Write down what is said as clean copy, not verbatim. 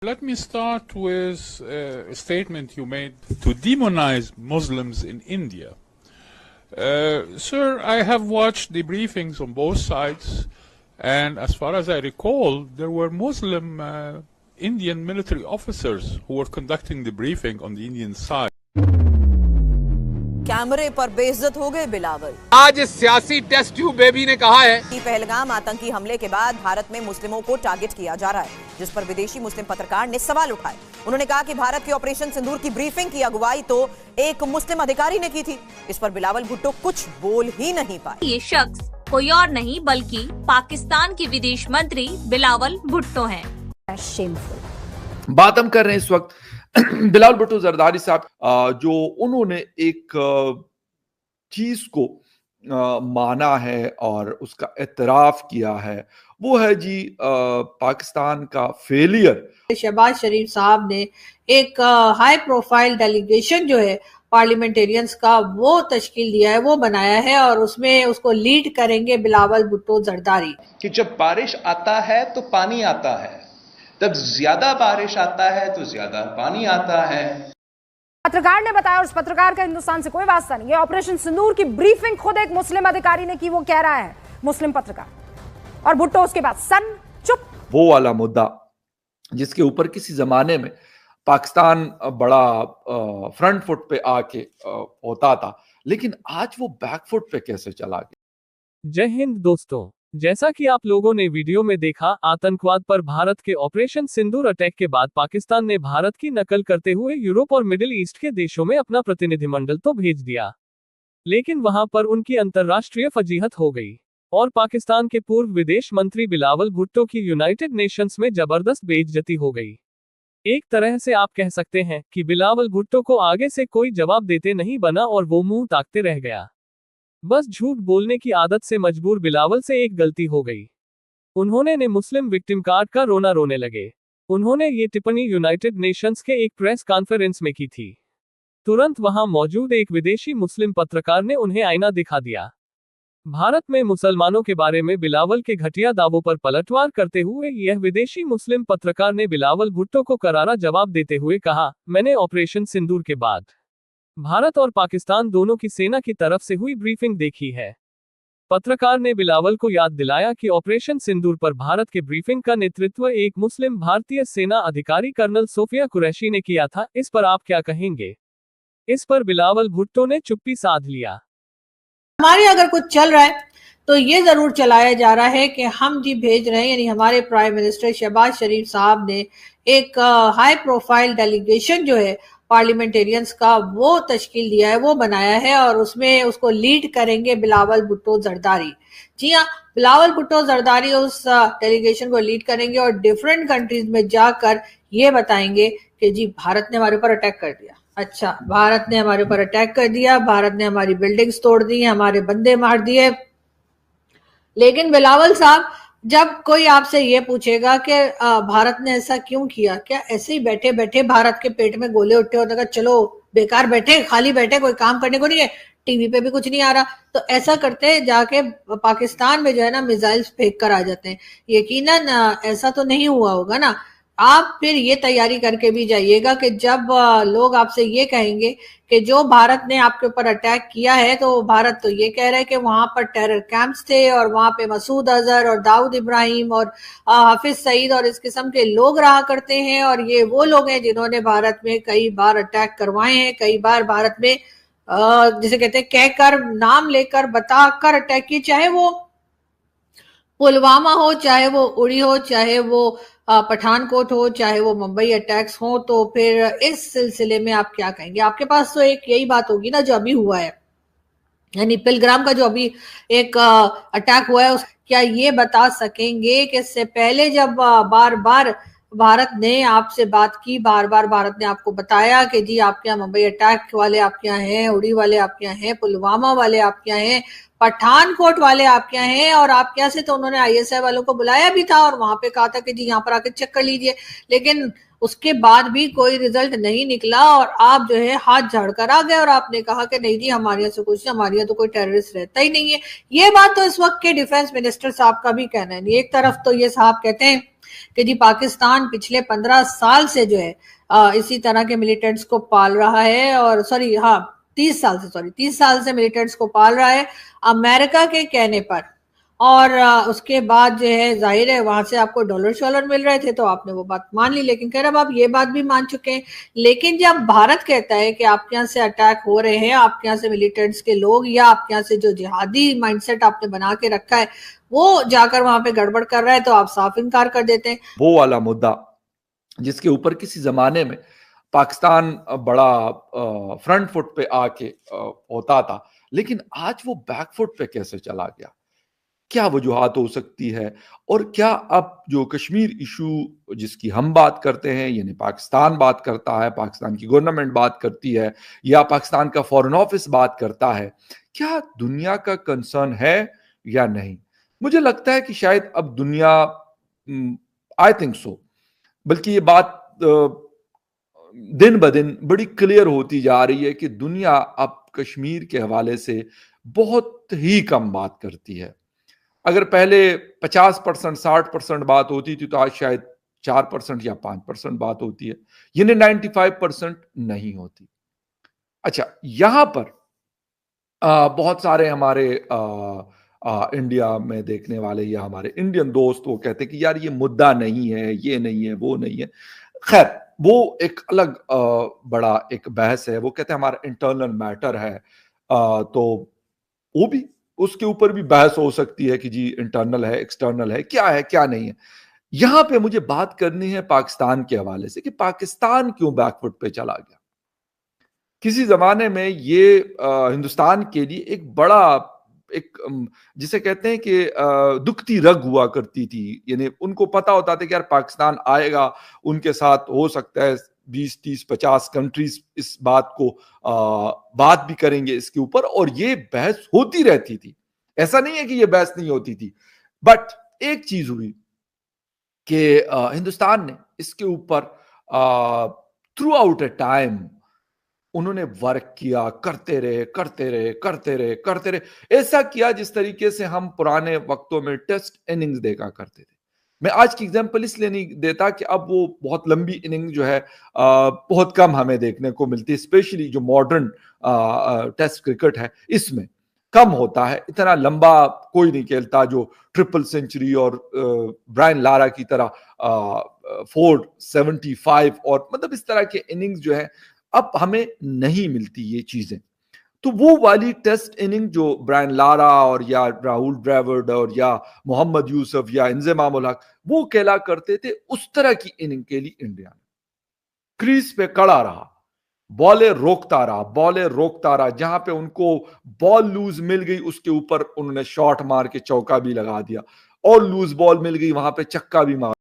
Let me start with a statement you made to demonize Muslims in India. Sir, I have watched the briefings on both sides, and as far as I recall, there were Muslim Indian military officers who were conducting the briefing on the Indian side. कैमरे पर बेइज्जत हो गए बिलावल। आज सियासी test tube baby ने कहा है कि पहलगाम आतंकी हमले के बाद भारत में मुस्लिमों को टारगेट किया जा रहा है, जिस पर विदेशी मुस्लिम पत्रकार ने सवाल उठाए। उन्होंने कहा कि भारत के ऑपरेशन सिंदूर की ब्रीफिंग की अगुवाई तो एक मुस्लिम अधिकारी ने की थी। इस पर बिलावल भुट्टो कुछ बोल ही नहीं पाए। ये शख्स कोई और नहीं बल्कि पाकिस्तान के विदेश मंत्री बिलावल भुट्टो हैं। बात हम कर रहे हैं इस वक्त बिलावल भुट्टो जरदारी साहब, जो उन्होंने एक चीज को माना है और उसका एतराफ किया है, वो है जी पाकिस्तान का फेलियर। शहबाज शरीफ साहब ने एक हाई प्रोफाइल डेलीगेशन जो है पार्लियामेंटेरियंस का वो तश्कील दिया है, वो बनाया है और उसमें उसको लीड करेंगे बिलावल भुट्टो जरदारी। कि जब बारिश आता है तो पानी आता है, तब ज्यादा बारिश आता है तो ज्यादा पानी आता है। पत्रकार ने बताया, और उस पत्रकार का हिंदुस्तान से कोई वास्ता नहीं है। ऑपरेशन सिंदूर की ब्रीफिंग खुद एक मुस्लिम अधिकारी ने की, वो कह रहा है मुस्लिम पत्रकार, और भुट्टो उसके बाद सन चुप। वो वाला मुद्दा जिसके ऊपर किसी जमाने में पाकिस्तान बड़ा फ्रंट फुट पे आके होता था, लेकिन आज वो बैक फुट पे कैसे चला गया। जय हिंद दोस्तों, जैसा कि आप लोगों ने वीडियो में देखा, आतंकवाद पर भारत के ऑपरेशन सिंदूर अटैक के बाद पाकिस्तान ने भारत की नकल करते हुए यूरोप और मिडिल ईस्ट के देशों में अपना प्रतिनिधिमंडल तो भेज दिया, लेकिन वहां पर उनकी अंतर्राष्ट्रीय फजीहत हो गई और पाकिस्तान के पूर्व विदेश मंत्री बिलावल भुट्टो की यूनाइटेड नेशंस में जबरदस्त बेइज्जती हो गई। एक तरह से आप कह सकते हैं कि बिलावल भुट्टो को आगे से कोई जवाब देते नहीं बना और वो मुंह ताकते रह गया। बस झूठ बोलने की आदत से मजबूर बिलावल से एक गलती हो गई। उन्होंने ने मुस्लिम विक्टिम कार्ड का रोना रोने लगे। उन्होंने ये टिप्पणी यूनाइटेड नेशंस के एक प्रेस कॉन्फ्रेंस में की थी। तुरंत वहां मौजूद एक विदेशी मुस्लिम पत्रकार ने उन्हें आईना दिखा दिया। भारत में मुसलमानों के बारे में बिलावल के घटिया दावों पर पलटवार करते हुए यह विदेशी मुस्लिम पत्रकार ने बिलावल भुट्टो को करारा जवाब देते हुए कहा, मैंने ऑपरेशन सिंदूर के बाद भारत और पाकिस्तान दोनों की सेना की तरफ से हुई ब्रीफिंग देखी है। पत्रकार ने बिलावल को याद दिलाया कि ऑपरेशन सिंदूर पर भारत के ब्रीफिंग का नेतृत्व एक मुस्लिम भारतीय सेना अधिकारी कर्नल सोफिया कुरैशी ने किया था। इस पर आप क्या कहेंगे? इस पर बिलावल भुट्टो ने चुप्पी साध लिया। हमारे अगर कुछ चल रहा है तो ये जरूर चलाया जा रहा है कि हम जी भेज रहे हैं, यानी हमारे प्राइम मिनिस्टर शहबाज शरीफ साहब ने एक हाई प्रोफाइल डेलीगेशन जो है पार्लियामेंटेरियंस का वो तश्कील दिया है, वो बनाया है और उसमें उसको लीड करेंगे बिलावल भुट्टो जरदारी। जी हाँ, बिलावल भुट्टो जरदारी उस डेलीगेशन को लीड करेंगे और डिफरेंट कंट्रीज में जाकर ये बताएंगे कि जी भारत ने हमारे ऊपर अटैक कर दिया। अच्छा, भारत ने हमारे ऊपर अटैक कर दिया, भारत ने हमारी बिल्डिंग्स तोड़ दी, हमारे बंदे मार दिए। लेकिन बिलावल साहब, जब कोई आपसे ये पूछेगा कि भारत ने ऐसा क्यों किया, क्या ऐसे ही बैठे बैठे भारत के पेट में गोले उठे होते हैं, चलो बेकार बैठे, खाली बैठे, कोई काम करने को नहीं है, टीवी पे भी कुछ नहीं आ रहा, तो ऐसा करते जाके पाकिस्तान में जो है ना मिसाइल्स फेंक कर आ जाते हैं। यकीनन ऐसा तो नहीं हुआ होगा ना। आप फिर ये तैयारी करके भी जाइएगा कि जब लोग आपसे ये कहेंगे कि जो भारत ने आपके ऊपर अटैक किया है, तो भारत तो ये कह रहा है कि वहां पर टेरर कैंप्स थे और वहां पे मसूद अजहर और दाऊद इब्राहिम और हाफिज सईद और इस किस्म के लोग रहा करते हैं, और ये वो लोग हैं जिन्होंने भारत में कई बार अटैक करवाए हैं, कई बार भारत में जिसे कहते हैं कहकर, नाम लेकर, बताकर अटैक किए, चाहे वो पुलवामा हो, चाहे वो उड़ी हो, चाहे वो पठानकोट हो, चाहे वो मुंबई अटैक्स हो। तो फिर इस सिलसिले में आप क्या कहेंगे? आपके पास तो एक यही बात होगी ना जो अभी हुआ है, यानी पिलग्राम का जो अभी एक अटैक हुआ है, क्या ये बता सकेंगे कि इससे पहले जब बार बार भारत ने आपसे बात की, बार बार भारत ने आपको बताया कि जी आपके यहाँ मुंबई अटैक वाले आपके यहाँ हैं, उड़ी वाले आपके यहाँ हैं, पुलवामा वाले आपके यहाँ हैं, पठानकोट वाले आपके यहाँ हैं, और आपके यहाँ से तो उन्होंने आईएसआई वालों को बुलाया भी था और वहां पे कहा था कि जी यहाँ पर आके चेक कर लीजिए, लेकिन उसके बाद भी कोई रिजल्ट नहीं निकला और आप जो है हाथ झाड़ कर आ गए और आपने कहा कि नहीं जी हमारे यहाँ से कुछ, हमारे यहाँ तो कोई टेररिस्ट रहता ही नहीं है। ये बात तो इस वक्त के डिफेंस मिनिस्टर साहब का भी कहना है। एक तरफ तो ये साहब कहते हैं कि जी पाकिस्तान पिछले 15 साल से जो है इसी तरह के मिलिटेंट्स को पाल रहा है, और 30 साल से मिलिटेंट्स को पाल रहा है अमेरिका के कहने पर। और उसके बाद जो है जाहिर है वहां से आपको डॉलर मिल रहे थे तो आपने वो बात मान ली, लेकिन खैर अब आप ये बात भी मान चुके हैं। लेकिन जब भारत कहता है कि आपके यहाँ से अटैक हो रहे हैं, आपके यहाँ से मिलिटेंट्स के लोग या आपके यहाँ से जो जिहादी माइंडसेट आपने बना के रखा है वो जाकर वहां पे गड़बड़ कर रहा है, तो आप साफ इनकार कर देते हैं। वो वाला मुद्दा जिसके ऊपर किसी जमाने में पाकिस्तान बड़ा फ्रंट फुट पे आके होता था, लेकिन आज वो बैक फुट पे कैसे चला गया? क्या वजूहात हो सकती है? और क्या अब जो कश्मीर इशू जिसकी हम बात करते हैं, यानी पाकिस्तान बात करता है, पाकिस्तान की गवर्नमेंट बात करती है या पाकिस्तान का फॉरेन ऑफिस बात करता है, क्या दुनिया का कंसर्न है या नहीं? मुझे लगता है कि शायद अब दुनिया, आई थिंक सो, बल्कि ये बात दिन ब दिन बड़ी क्लियर होती जा रही है कि दुनिया अब कश्मीर के हवाले से बहुत ही कम बात करती है। अगर पहले 50% 60% बात होती थी तो आज शायद 4% या 5% बात होती है, यानी 95% नहीं होती। अच्छा, यहां पर बहुत सारे हमारे इंडिया में देखने वाले या हमारे इंडियन दोस्त वो कहते हैं कि यार ये मुद्दा नहीं है, ये नहीं है, वो नहीं है। खैर, वो एक अलग बड़ा एक बहस है। वो कहते हैं हमारा इंटरनल मैटर है, तो वो भी, उसके ऊपर भी बहस हो सकती है कि जी इंटरनल है, एक्सटर्नल है, क्या है, क्या नहीं है। यहां पे मुझे बात करनी है पाकिस्तान के हवाले से कि पाकिस्तान क्यों बैकफुट पे चला गया। किसी जमाने में ये हिंदुस्तान के लिए एक बड़ा जिसे कहते हैं कि दुखती रग हुआ करती थी, यानी उनको पता होता था कि यार पाकिस्तान आएगा, उनके साथ हो सकता है 20, 30, 50 कंट्रीज इस बात को बात भी करेंगे इसके ऊपर, और ये बहस होती रहती थी। ऐसा नहीं है कि ये बहस नहीं होती थी, बट एक चीज हुई कि हिंदुस्तान ने इसके ऊपर थ्रू आउट ए टाइम उन्होंने वर्क किया, करते रहे। ऐसा किया जिस तरीके से हम पुराने वक्तों में टेस्ट इनिंग्स देखा करते थे। मैं आज की एग्जांपल इसलिए नहीं देता कि अब वो बहुत लंबी इनिंग जो है बहुत कम हमें देखने को मिलती है, स्पेशली जो मॉडर्न टेस्ट क्रिकेट है इसमें कम होता है। इतना लंबा कोई नहीं खेलता जो ट्रिपल सेंचुरी और ब्रायन लारा की तरह 475 और मतलब इस तरह के इनिंग्स जो है अब हमें नहीं मिलती ये चीजें। तो वो वाली टेस्ट इनिंग जो ब्रायन लारा और या राहुल द्रविड़ और या मोहम्मद यूसुफ या इंजमाम उल हक वो खेला करते थे, उस तरह की इनिंग के लिए इंडिया ने क्रीज पे खड़ा रहा, बॉलें रोकता रहा, जहां पे उनको बॉल लूज मिल गई उसके ऊपर उन्होंने शॉट मार के चौका भी लगा दिया, और लूज बॉल मिल गई वहां पे चक्का भी मार